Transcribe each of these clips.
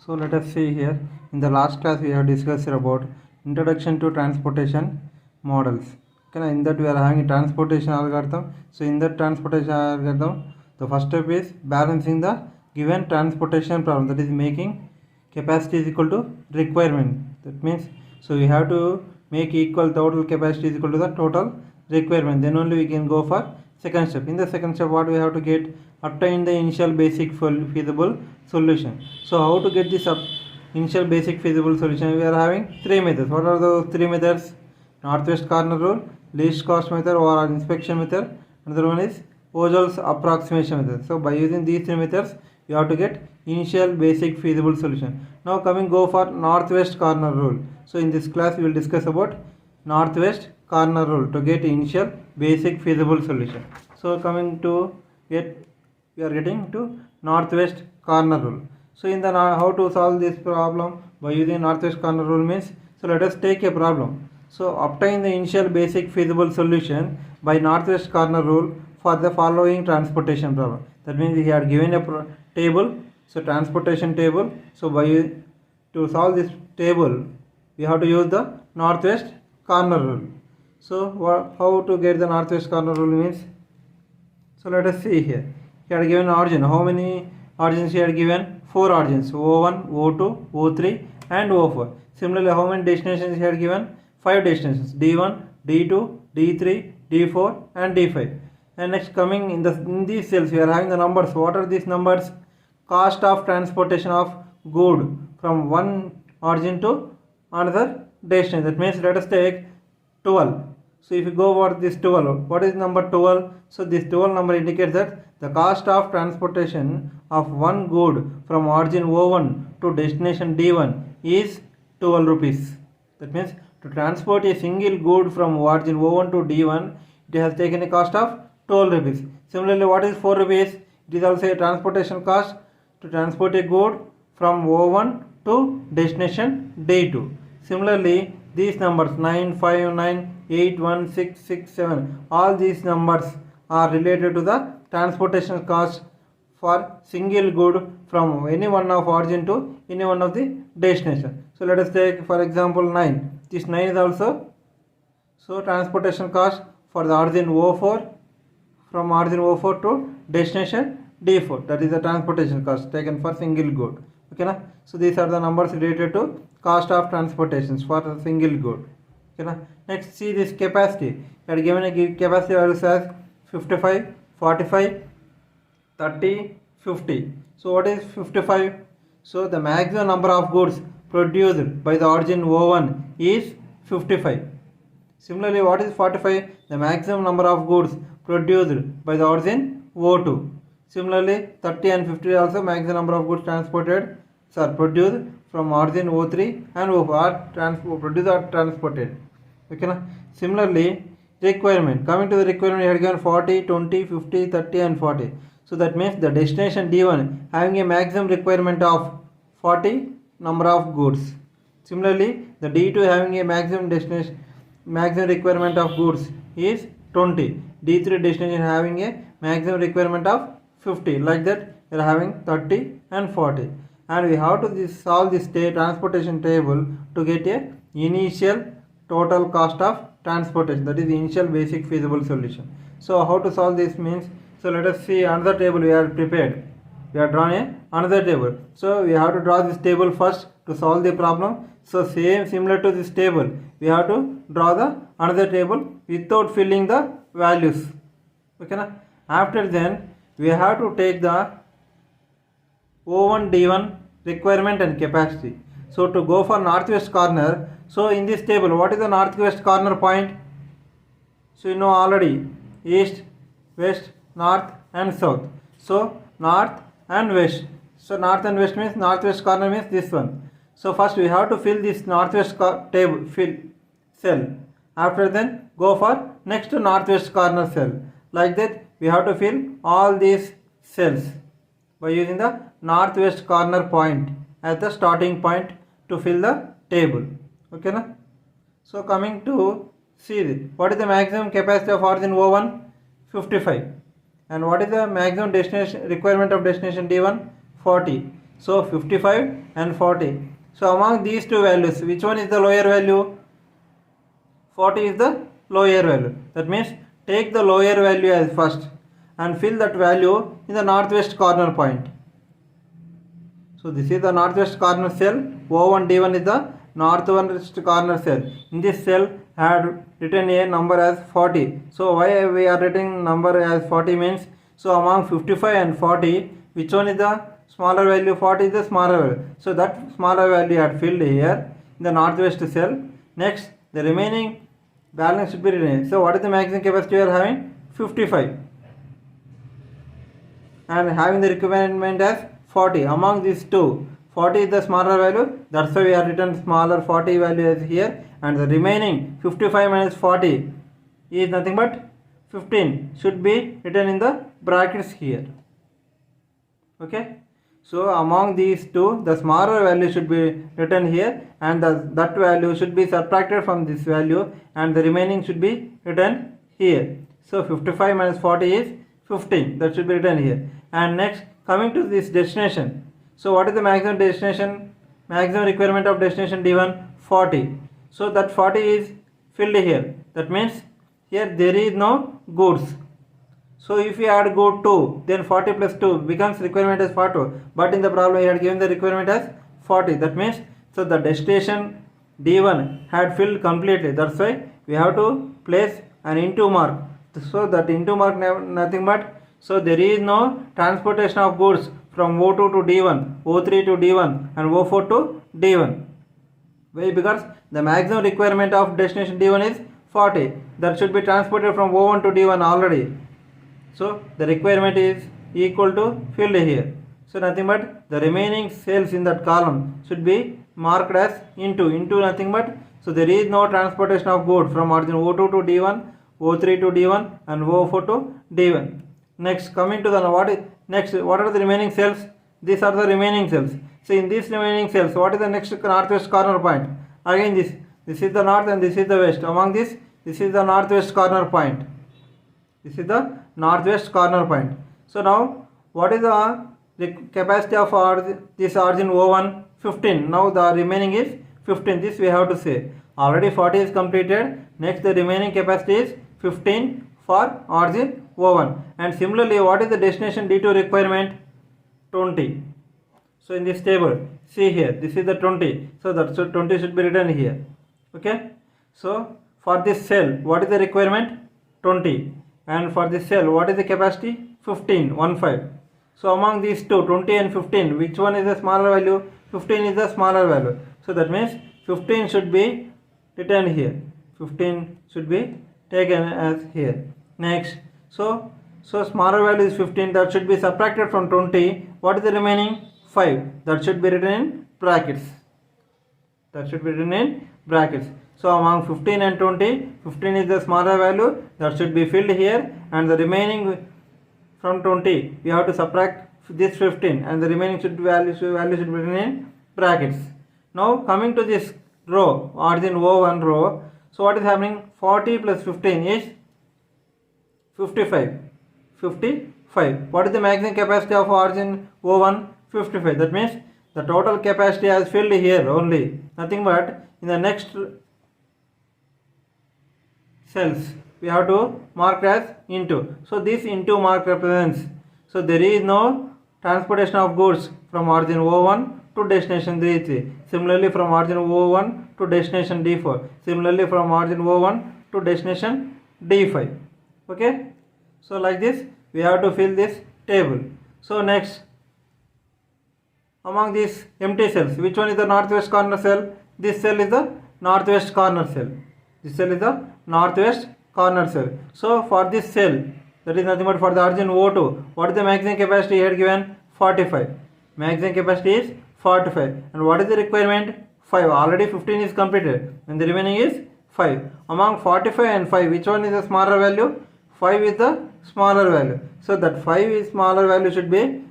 So let us see here. In the last class we have discussed about introduction to transportation models. Okay, in that we are having a transportation algorithm. So in that transportation algorithm, the first step is balancing the given transportation problem. That is making capacity is equal to requirement. That means so we have to make equal total capacity is equal to the total requirement. Then only we can go for second step. In the second step, what we have to get, obtain the initial basic feasible solution. So how to get this initial basic feasible solution? We are having three methods. What are those three methods? Northwest corner rule, least cost method or inspection method. Another one is Ojol's approximation method. So by using these three methods, you have to get initial basic feasible solution. Now go for northwest corner rule. So in this class we will discuss about northwest corner rule to get initial basic feasible solution. So we are getting to northwest corner rule. So in the how to solve this problem by using northwest corner rule means, so let us take a problem. So obtain the initial basic feasible solution by northwest corner rule for the following transportation problem. That means we are given a table, so transportation table. So to solve this table we have to use the northwest corner rule. So how to get the northwest corner rule means, so let us see here. Here are given origin. How many origins here are given? 4 origins: O1, O2, O3 and O4. Similarly, how many destinations here are given? 5 destinations: D1, D2, D3, D4 and D5. And next, coming in these cells we are having the numbers. What are these numbers? Cost of transportation of good from one origin to another destination. That means let us take 12. So if you go over this 12, what is number 12? So this 12 number indicates that the cost of transportation of one good from origin O1 to destination D1 is 12 rupees. That means to transport a single good from origin O1 to D1, it has taken a cost of 12 rupees. Similarly, what is 4 rupees? It is also a transportation cost to transport a good from O1 to destination D2. Similarly, these numbers 9, 5, 9, 8, 1, 6, 6, 7, all these numbers are related to the transportation cost for single good from any one of origin to any one of the destination. So let us take for example 9. This 9 is also so transportation cost for the origin O4, from origin O4 to destination D4. That is the transportation cost taken for single good. Okay na? So these are the numbers related to cost of transportations for a single good. Okay na? Next, see this capacity. We are given a capacity values as 55, 45, 30, 50. So what is 55? So the maximum number of goods produced by the origin O1 is 55. Similarly, what is 45? The maximum number of goods produced by the origin O2. Similarly, 30 and 50 also maximum number of goods produced from origin O3 and O4 are produced or transported. Okay na? Similarly, requirement. Coming to the requirement, you have given 40, 20, 50, 30 and 40. So that means the destination D1 having a maximum requirement of 40 number of goods. Similarly, the D2 having a maximum requirement of goods is 20. D3 destination having a maximum requirement of 50. Like that, we are having 30 and 40. And we have to solve this transportation table to get a initial total cost of transportation. That is the initial basic feasible solution. So how to solve this means, so let us see another table we are prepared. We are drawn another table. So we have to draw this table first to solve the problem. So similar to this table, we have to draw the another table without filling the values. Okay na? After then we have to take the O1 D1 requirement and capacity. So to go for northwest corner, so in this table, what is the northwest corner point? So you know already, east, west, north and south. So north and west. So north and west means northwest corner means this one. So first we have to fill this northwest cell. After then go for next to northwest corner cell. Like that we have to fill all these cells by using the northwest corner point as the starting point to fill the table. Okay na? So coming to see what is the maximum capacity of origin O1? 55. And what is the maximum destination requirement of destination D1? 40. So 55 and 40. So among these two values, which one is the lower value? 40 is the lower value. That means take the lower value as first and fill that value in the northwest corner point. So this is the northwest corner cell. O1 D1 is the northwest corner cell. In this cell had written a number as 40. So why we are writing number as 40 means, so among 55 and 40, which one is the smaller value? 40 is the smaller value. So that smaller value had filled here in the northwest cell. Next, the remaining balance should be written. So what is the maximum capacity we are having? 55. And having the requirement as 40. Among these two, 40 is the smaller value. That's why we have written smaller 40 value as here. And the remaining 55 minus 40 is nothing but 15. Should be written in the brackets here. Okay. So among these two, the smaller value should be written here, and that value should be subtracted from this value, and the remaining should be written here. So 55 minus 40 is 15. That should be written here. And next, coming to this destination. So what is the maximum destination? Maximum requirement of destination D1? 40. So that 40 is filled here. That means here there is no goods. So if we add good 2, then 40 plus 2 becomes requirement as 40. But in the problem we had given the requirement as 40. That means, so the destination D1 had filled completely. That's why we have to place an into mark. So that into mark nothing but, so there is no transportation of goods from O2 to D1, O3 to D1 and O4 to D1. Why? Because the maximum requirement of destination D1 is 40. That should be transported from O1 to D1 already. So the requirement is equal to filled here. So nothing but the remaining cells in that column should be marked as into nothing but, so there is no transportation of goods from origin O2 to D1, O3 to D1 and O4 to D1. Next, coming to the what are the remaining cells? These are the remaining cells. So in these remaining cells, what is the next northwest corner point? Again this is the north and this is the west. Among this is the northwest corner point. This is the northwest corner point. So now what is the capacity of this origin O1? 15. Now the remaining is 15. This we have to say. Already 40 is completed. Next the remaining capacity is 15 for origin O1. And similarly, what is the destination D2 requirement? 20. So in this table, see here, this is the 20. So that 20 should be written here. Okay. So for this cell, what is the requirement? 20. And for this cell, what is the capacity? 15. So among these two, 20 and 15, which one is the smaller value? 15 is the smaller value. So that means 15 should be written here. 15 should be taken as here. Next, so smaller value is 15. That should be subtracted from 20. What is the remaining? 5. That should be written in brackets. So among 15 and 20, 15 is the smaller value. That should be filled here, and the remaining from 20 we have to subtract this 15, and the remaining value should be written in brackets. Now coming to this row, origin O1 row. So what is happening? 40 plus 15 is 55. What is the maximum capacity of origin O1? 55. That means the total capacity has filled here only. Nothing but in the next cells we have to mark as into. So this into mark represents, so there is no transportation of goods from origin O1 to destination D3. Similarly from origin O1 to destination D4. Similarly from origin O1 to destination D5. Okay. So like this we have to fill this table. So next, among these empty cells, which one is the northwest corner cell? This cell is the northwest corner cell. So for this cell, that is nothing but for the origin O2, what is the maximum capacity here given? 45. Maximum capacity is 45. And what is the requirement? 5. Already 15 is completed and the remaining is 5. Among 45 and 5, which one is the smaller value? 5 is the smaller value. So that 5 is smaller value should be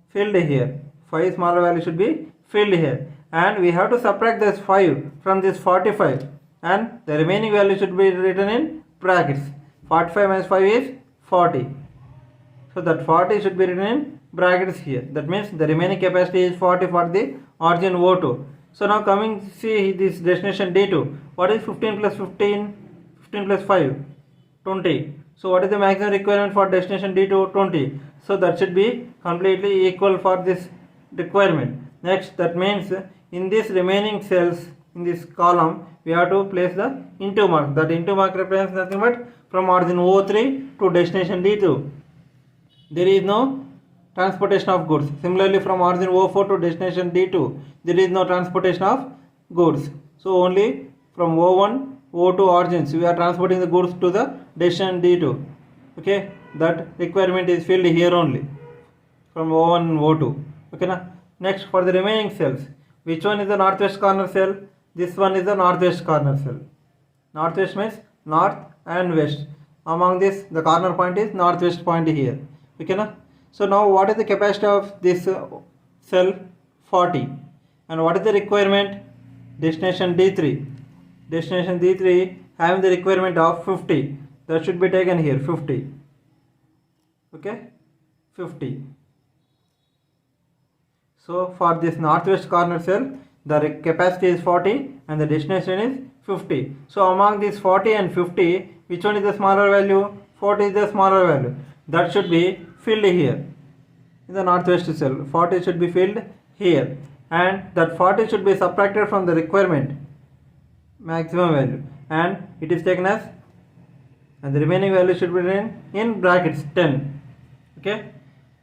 filled here. 5 smaller value should be filled here. And we have to subtract this 5 from this 45. And the remaining value should be written in brackets. 45 minus 5 is 40. So that 40 should be written in brackets here. That means the remaining capacity is 40 for the origin O2. So now coming see this destination D2. What is 15 plus 15? 15 plus 5? 20. So what is the maximum requirement for destination D2? 20. So that should be completely equal for this requirement. Next, that means in this remaining cells in this column we have to place the into mark. That into mark represents nothing but from origin O3 to destination D2. There is no transportation of goods. Similarly, from origin O4 to destination D2, there is no transportation of goods. So only from O1, O2 origins, we are transporting the goods to the destination D2. Okay, that requirement is filled here only from O1 and O2. Okay, na? Next, for the remaining cells, which one is the northwest corner cell? This one is the northwest corner cell. Northwest means north and west. Among this, the corner point is northwest point here. Okay, na? So now what is the capacity of this cell? 40. And what is the requirement? Destination D3. Destination D3 having the requirement of 50. That should be taken here, 50. Okay, 50. So for this northwest corner cell, the capacity is 40 and the destination is 50. So among these 40 and 50, which one is the smaller value? 40 is the smaller value. That should be filled here in the northwest cell. 40 should be filled here, and that 40 should be subtracted from the requirement maximum value, and it is taken as, and the remaining value should be written in brackets 10. Okay,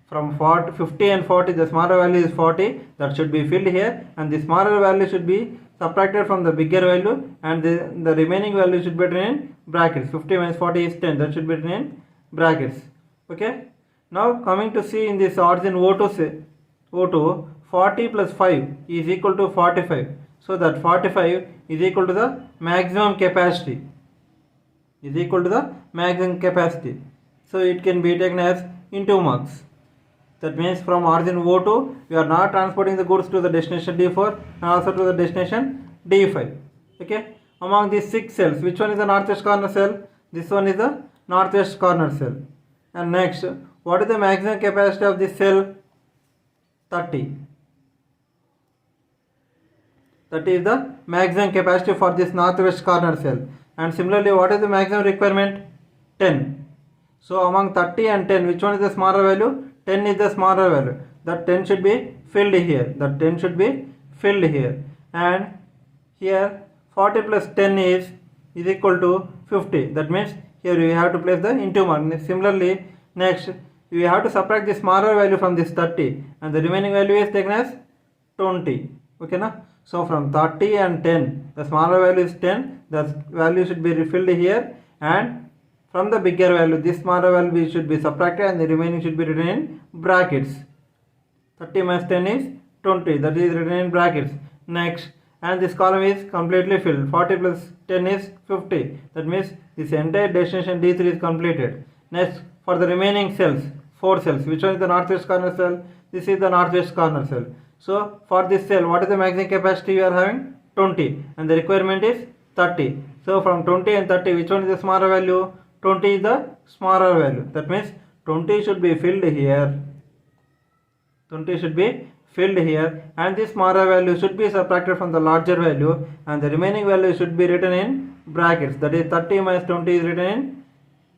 from 40, 50 and 40, the smaller value is 40, that should be filled here, and the smaller value should be subtracted from the bigger value, and the remaining value should be written in brackets. 50 minus 40 is 10, that should be written in brackets. Okay, now coming to see in this origin O2, 40 plus 5 is equal to 45. So that 45 is equal to the maximum capacity. Is equal to the maximum capacity. So it can be taken as into marks. That means from origin O2, we are not transporting the goods to the destination D4 and also to the destination D5. Okay. Among these 6 cells, which one is the northwest corner cell? This one is the northwest corner cell. And next, what is the maximum capacity of this cell? 30. 30 is the maximum capacity for this northwest corner cell. And similarly, what is the maximum requirement? 10. So among 30 and 10, which one is the smaller value? 10 is the smaller value. That 10 should be filled here. That 10 should be filled here. And here 40 plus 10 is equal to 50. That means here we have to place the into mark. Similarly, next we have to subtract the smaller value from this 30, and the remaining value is taken as 20. Okay, na? So from 30 and 10, the smaller value is 10, the value should be refilled here, and from the bigger value, this smaller value should be subtracted and the remaining should be written in brackets. 30 minus 10 is 20, that is written in brackets. Next, and this column is completely filled. 40 plus 10 is 50. That means this entire destination D3 is completed. Next, for the remaining cells, 4 cells, which one is the northwest corner cell? This is the northwest corner cell. So for this cell, what is the maximum capacity you are having? 20, and the requirement is 30. So from 20 and 30, which one is the smaller value? 20 is the smaller value. That means 20 should be filled here. 20 should be filled here, and this smaller value should be subtracted from the larger value, and the remaining value should be written in brackets. That is 30 minus 20 is written in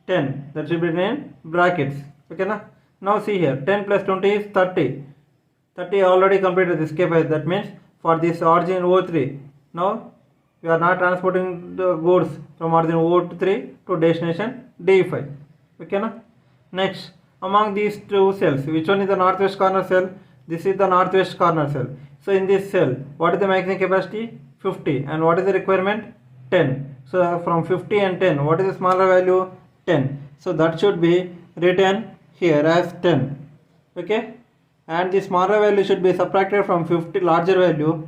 10. That should be written in brackets. Okay, na? Now see here, 10 plus 20 is 30. 30 already completed this capacity. That means for this origin O3, now we are not transporting the goods from origin O3 to destination D5. Okay, na? Next, among these 2 cells, which one is the northwest corner cell? This is the northwest corner cell. So in this cell, what is the maximum capacity? 50. And what is the requirement? 10. So from 50 and 10, what is the smaller value? 10. So that should be written here as 10. Okay, and the smaller value should be subtracted from 50 larger value.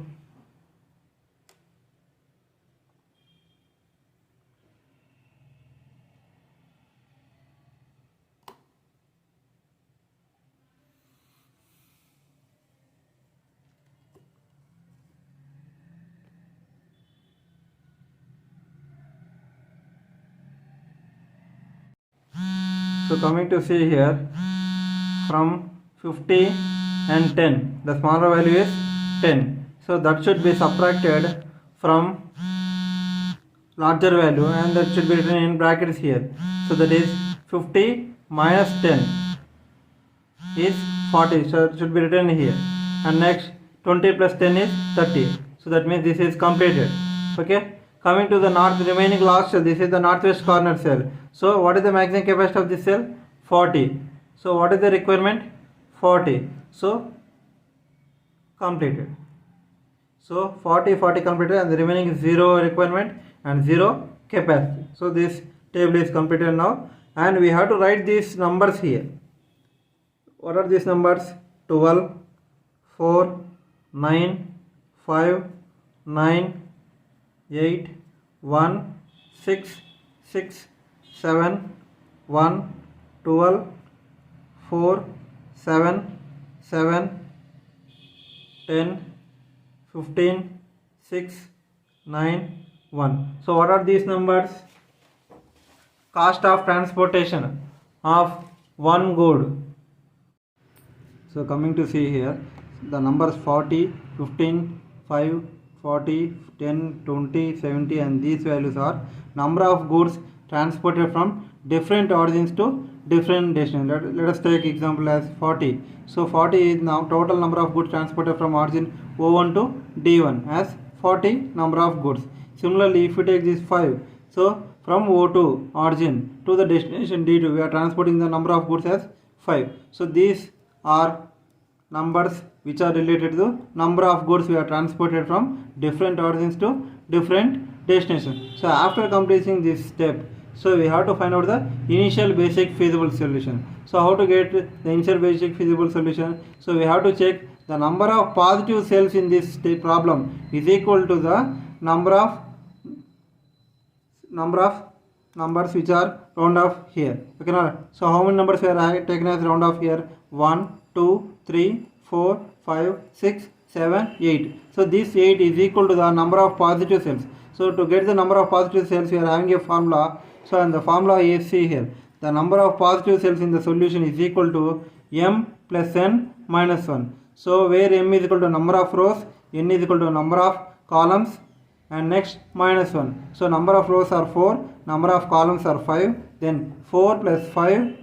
So coming to see here, from 50 and 10. The smaller value is 10. So that should be subtracted from larger value and that should be written in brackets here. So that is 50 minus 10 is 40. So it should be written here. And next 20 plus 10 is 30. So that means this is completed. Okay. Coming to the remaining last cell, this is the northwest corner cell. So what is the maximum capacity of this cell? 40. So what is the requirement? 40. So completed. So 40 completed and the remaining is 0 requirement and 0 capacity. So this table is completed now and we have to write these numbers here. What are these numbers? 12, 4, 9, 5, 9, 8, 1, 6, 6, 7, 1, 12, 4, 7, 7, 10, 15, 6, 9, 1. So what are these numbers? Cost of transportation of one good. So coming to see here, the numbers 40, 15, 5, 40, 10, 20, 70 and these values are number of goods transported from different origins to different destinations. Let us take example as 40. So 40 is now total number of goods transported from origin O1 to D1 as 40 number of goods. Similarly, if we take this 5, so from O2 origin to the destination D2, we are transporting the number of goods as 5. So these are numbers which are related to number of goods we are transported from different origins to different destinations. So after completing this step, so we have to find out the initial basic feasible solution. So how to get the initial basic feasible solution? So we have to check the number of positive cells in this problem is equal to the number of numbers which are round off here. Okay, now, so how many numbers we are taken as round off here? 1, 2, 3, 4, 5, 6, 7, 8. So this 8 is equal to the number of positive cells. So to get the number of positive cells, we are having a formula. So and the formula is see here. The number of positive cells in the solution is equal to m plus n minus 1. So where m is equal to number of rows, n is equal to number of columns, and next minus 1. So number of rows are 4, number of columns are 5, then 4 plus 5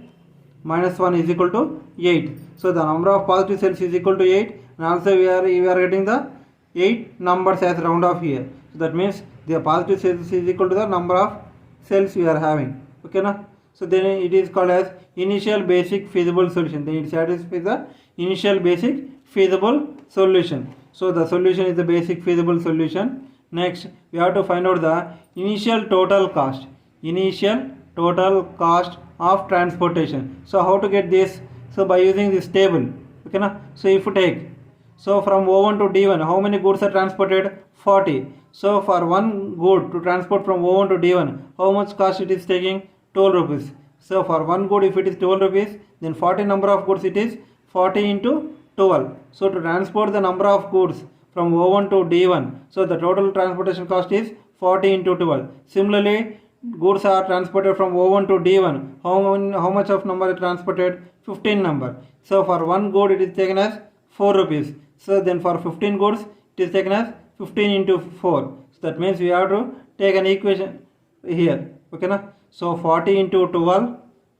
minus 1 is equal to 8. So the number of positive cells is equal to 8 and also we are getting the 8 numbers as round off here. So that means the positive cells is equal to the number of cells we are having. Okay, na? So then it is called as initial basic feasible solution. Then it satisfies the initial basic feasible solution. So the solution is the basic feasible solution. Next, we have to find out the initial total cost. Initial total cost of transportation. So how to get this? So by using this table. Okay, na? So if you take, so from O1 to D1, how many goods are transported? 40. So for one good to transport from O1 to D1, how much cost it is taking? 12 rupees. So for one good, if it is 12 rupees, then 40 number of goods it is 40 into 12. So to transport the number of goods from O1 to D1, so the total transportation cost is 40 into 12. Similarly, goods are transported from O1 to D1. How much of number is transported? 15 number. So for one good it is taken as 4 rupees. So then for 15 goods it is taken as 15 into 4. So that means we have to take an equation here. Okay, na? So 40 into 12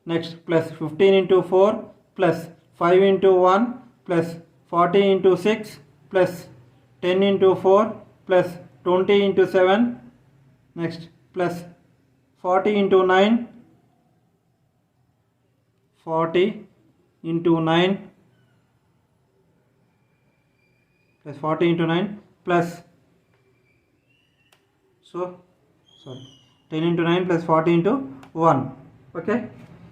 next plus 15 into 4 plus 5 into 1 plus 40 into 6 plus 10 into 4 plus 20 into 7 next plus 40 into 9 40 into 9 plus 40 into 9 plus 10 into 9 plus 40 into 1. Okay,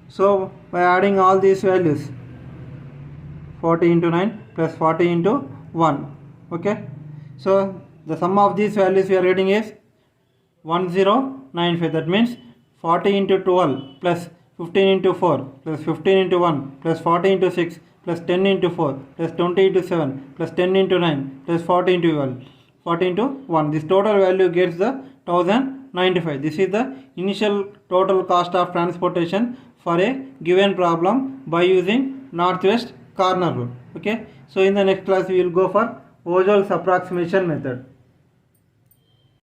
so by adding all these values 40 into 9 plus 40 into 1. Okay, so the sum of these values we are getting is 1095. That means 40 into 12 plus 15 into 4 plus 15 into 1 plus 40 into 6 plus 10 into 4 plus 20 into 7 plus 10 into 9 plus 40 into 12 40 into 1. This total value gets the 1095. This is the initial total cost of transportation for a given problem by using northwest corner rule. Okay, so in the next class we will go for Vogel's approximation method.